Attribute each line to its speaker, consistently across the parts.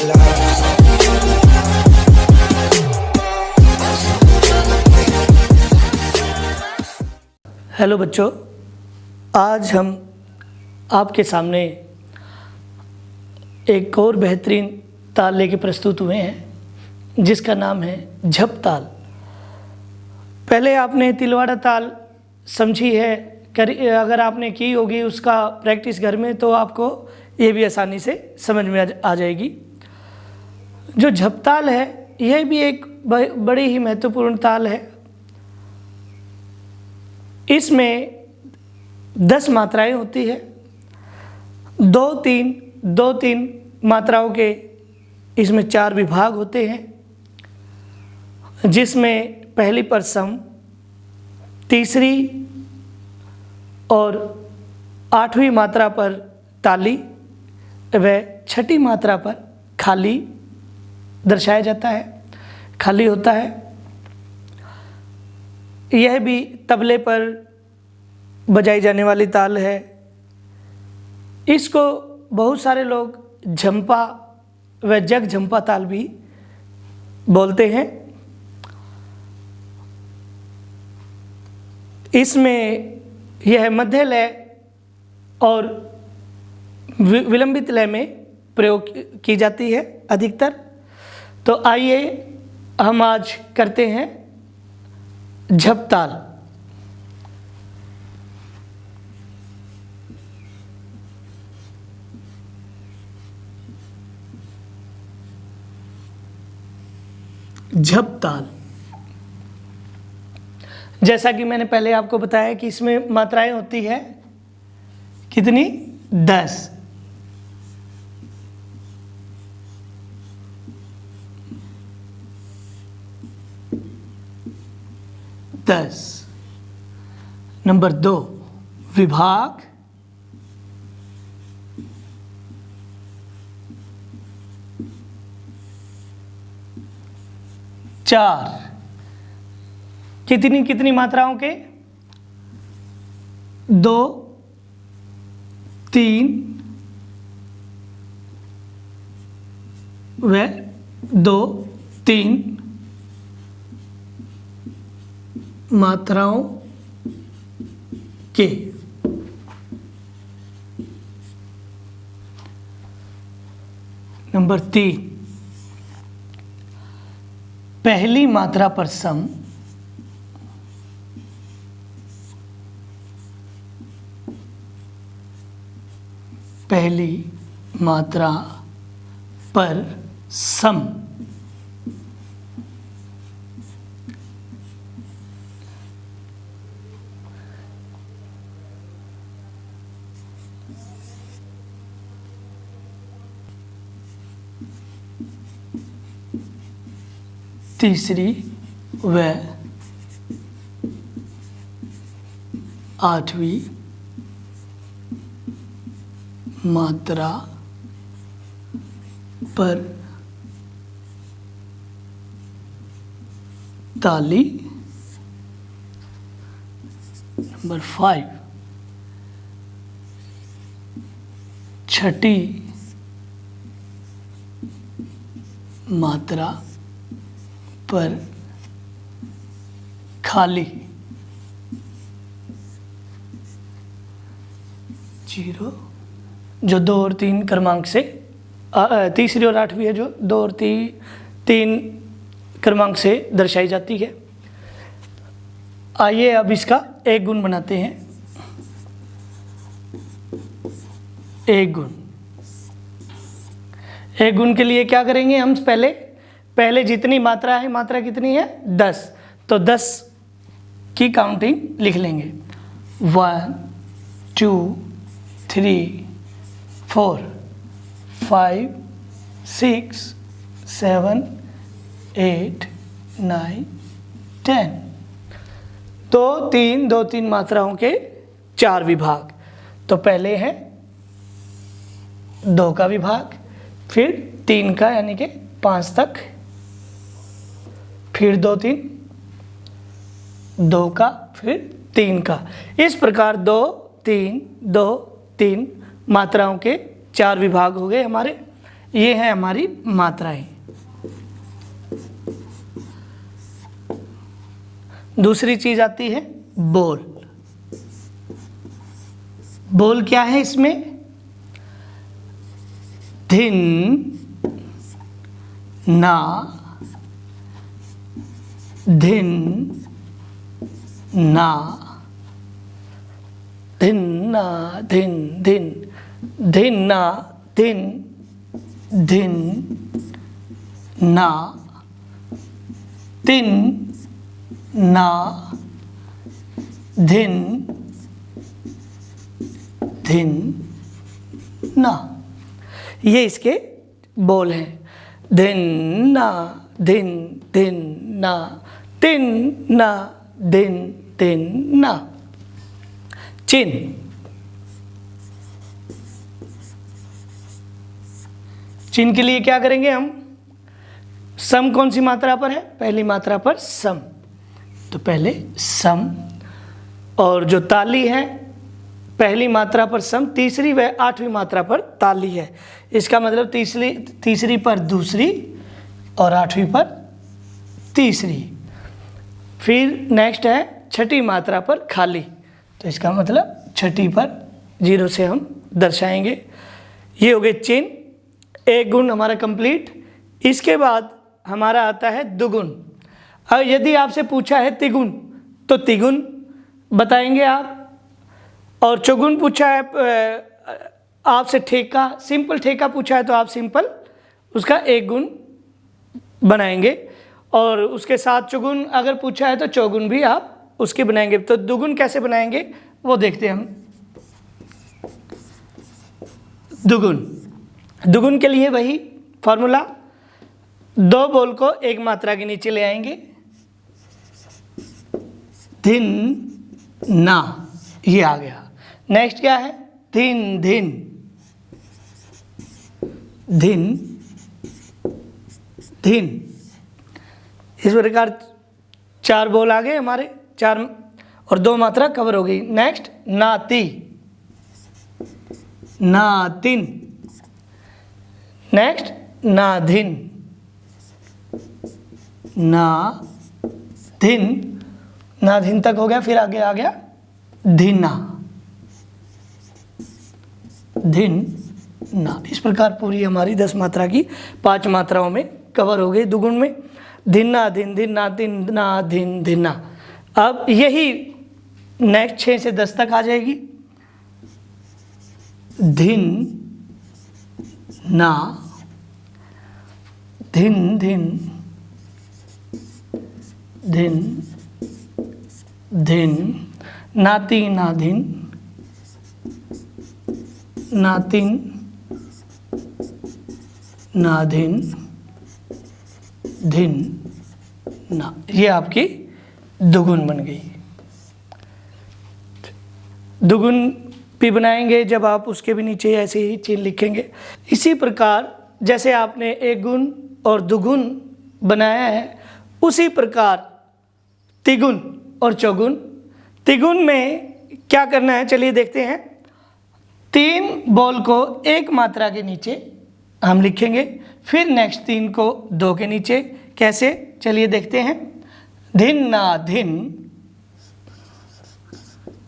Speaker 1: Hello बच्चों, आज हम आपके सामने एक और बेहतरीन ताल लेके प्रस्तुत हुए हैं जिसका नाम है झप ताल। पहले आपने तिलवाड़ा ताल समझी है, अगर आपने की होगी उसका प्रैक्टिस घर में तो आपको ये भी आसानी से समझ में आ जाएगी। जो झप ताल है यह भी एक बड़ी ही महत्वपूर्ण ताल है। इसमें 10 मात्राएं होती है, दो तीन मात्राओं के इसमें 4 विभाग होते हैं, जिसमें पहली पर सम, तीसरी और 8वीं मात्रा पर ताली व 6ठी मात्रा पर खाली दर्शाया जाता है, खाली होता है। यह भी तबले पर बजाई जाने वाली ताल है। इसको बहुत सारे लोग झंपा व जग झंपा ताल भी बोलते हैं। इसमें यह मध्य लय और विलंबित लय में प्रयोग की जाती है अधिकतर। तो आइए हम आज करते हैं झप ताल। झप ताल, जैसा कि मैंने पहले आपको बताया कि इसमें मात्राएं होती है कितनी, 10। नंबर 2 विभाग, कितनी मात्राओं के, 2 3 व 2 3 मात्राओं के। नंबर 3 पहली मात्रा पर सम, पहली मात्रा पर सम। तीसरी व 8वीं मात्रा पर ताली। नंबर 5 छठी मात्रा पर खाली, 0 जो 2 और 3 क्रमांक से, तीसरी और 8वीं है जो 2 और 3 क्रमांक से दर्शाई जाती है। आइए अब इसका एक गुण बनाते हैं। एक गुण के लिए क्या करेंगे हम, पहले जितनी मात्रा है, मात्रा कितनी है, 10, तो 10 की काउंटिंग लिख लेंगे। 1 2 3 4 5 6 7 8 9 10। 2 3 मात्राओं के 4 विभाग। तो पहले है 2 का विभाग, फिर 3 का यानी कि 5 तक, फिर 2 3 2 का, फिर 3 का। इस प्रकार 2 3 2 3 मात्राओं के 4 विभाग हो गए हमारे। ये है हमारी मात्राएं। दूसरी चीज आती है बोल। बोल क्या है इसमें? धिन ना, धिन ना, धिन ना, धिन धिन, धिन ना, धिन धिन ना, तिन ना, धिन धिन ना। ये इसके बोल हैं। धिन ना, धिन धिन ना, तिन ना, धिन धिन ना। चिन्ह। चिन्ह के लिए क्या करेंगे हम? सम कौन सी मात्रा पर है? पहली मात्रा पर सम, तो पहले सम। और जो ताली है पहली मात्रा पर सम, तीसरी व आठवीं मात्रा पर ताली है। इसका मतलब तीसरी पर दूसरी और आठवीं पर तीसरी। फिर नेक्स्ट है छठी मात्रा पर खाली, तो इसका मतलब छठी पर 0 से हम दर्शाएंगे। ये हो गए चिन्ह। एक गुण हमारा कंप्लीट। इसके बाद हमारा आता है दुगुन। अब यदि आपसे पूछा है तिगुन, तो तिगुन बताएंगे आप। और चौगुन पूछा है आपसे ठेका, सिंपल ठेका पूछा है तो आप सिंपल उसका एक गुण बनाएंगे। और उसके साथ चौगुन अगर पूछा है तो चौगुन भी आप उसके बनाएंगे। तो दुगुन कैसे बनाएंगे वो देखते हैं हम। दुगुन, दुगुन के लिए वही फॉर्मूला, 2 बोल को एक मात्रा के नीचे ले आएंगे। धिन ना, ये आ गया। नेक्स्ट क्या है? धिन धिन, धिन धिन। इस प्रकार 4 बोल आ गए हमारे, 4 और 2 मात्रा कवर हो गई। नेक्स्ट नाती, नातिन। नेक्स्ट नाधिन, नाधिन, नाधिन तक हो गया। फिर आगे आ गया धिना, धिन ना। इस प्रकार पूरी हमारी 10 मात्रा की 5 मात्राओं में कवर हो गई दुगुन में। धिना धिन, धिना धिन, ना धिन धिना। अब यही नेक्स्ट 6 से 10 तक आ जाएगी। धिन ना, धिन धिन, धिन धिन, नाती नाधिन, नातिन नाधिन, धिन ना। ये आपकी दुगुन बन गई। दुगुन भी बनाएंगे जब आप उसके भी नीचे ऐसे ही चिन्ह लिखेंगे। इसी प्रकार जैसे आपने एक गुण और दुगुन बनाया है, उसी प्रकार तिगुन और चौगुन। तिगुन में क्या करना है चलिए देखते हैं। 3 बोल को एक मात्रा के नीचे हम लिखेंगे, फिर नेक्स्ट 3 को 2 के नीचे। कैसे चलिए देखते हैं। धिन ना धिन,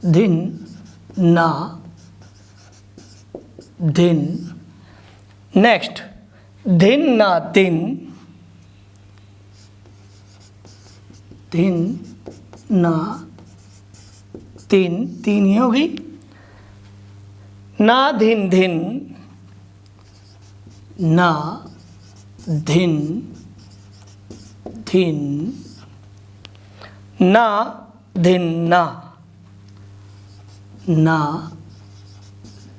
Speaker 1: धिन ना धिन। नेक्स्ट धिन ना तिन, धिन ना तिन। 3 ही हो गई। ना धिन धिन, ना धिन धिन, ना धिन ना, ना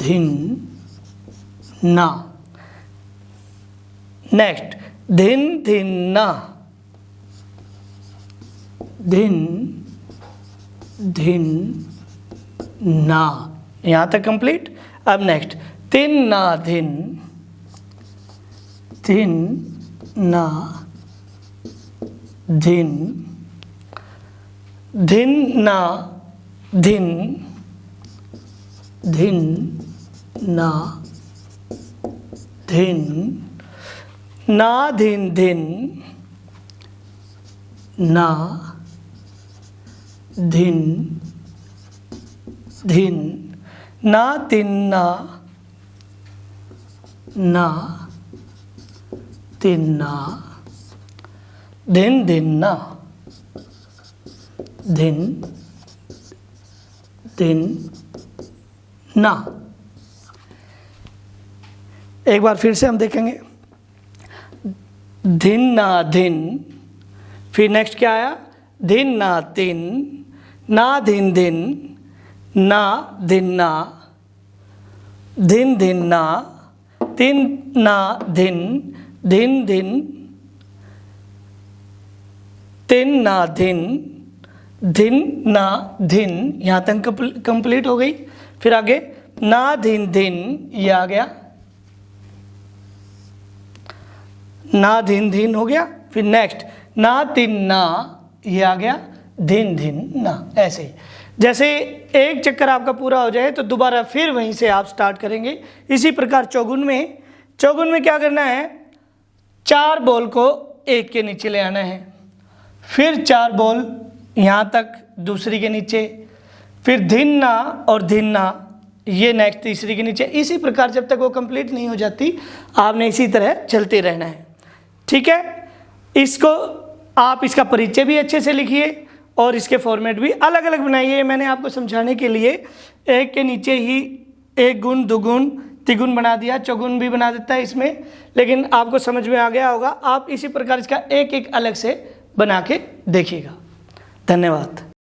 Speaker 1: धिन ना। नेक्स्ट धिन धिन ना, धिन धिन ना। यहाँ तक कंप्लीट। अब नेक्स्ट तिन ना धिन, धिन ना धिन, धिन ना धिन, धिन ना धिन ना धिन धिन, ना धिन धिन, ना तिन्ना, ना तिन्ना, धिन धिन्ना, धिन धिन ना। एक बार फिर से हम देखेंगे, धिन ना धिन, फिर नेक्स्ट क्या आया, धिन ना तिन, ना धिन धिन, ना धिन ना, धिन धिन ना, तिन ना धिन, धिन धिन, तिन ना धिन, धिन ना धिन, यहाँ तक कंप्लीट हो गई। फिर आगे ना धिन धिन, ये आ गया, ना धिन धिन हो गया। फिर नेक्स्ट ना तिन ना, ये आ गया, धिन धिन ना। ऐसे ही जैसे एक चक्कर आपका पूरा हो जाए तो दोबारा फिर वहीं से आप स्टार्ट करेंगे। इसी प्रकार चौगुन में क्या करना है, 4 बॉल को एक के नीचे ले आना है, फिर 4 बॉल यहाँ तक दूसरी के नीचे, फिर धिन्ना और धिन्ना ये नेक्स्ट तीसरी के नीचे। इसी प्रकार जब तक वो कंप्लीट नहीं हो जाती आपने इसी तरह चलते रहना है। ठीक है, इसको आप इसका परिचय भी अच्छे से लिखिए और इसके फॉर्मेट भी अलग अलग बनाइए। मैंने आपको समझाने के लिए एक के नीचे ही एक गुण, दुगुण, तिगुन बना दिया, चौगुन भी बना देता है इसमें, लेकिन आपको समझ में आ गया होगा। आप इसी प्रकार इसका एक एक अलग से बना के देखिएगा। धन्यवाद।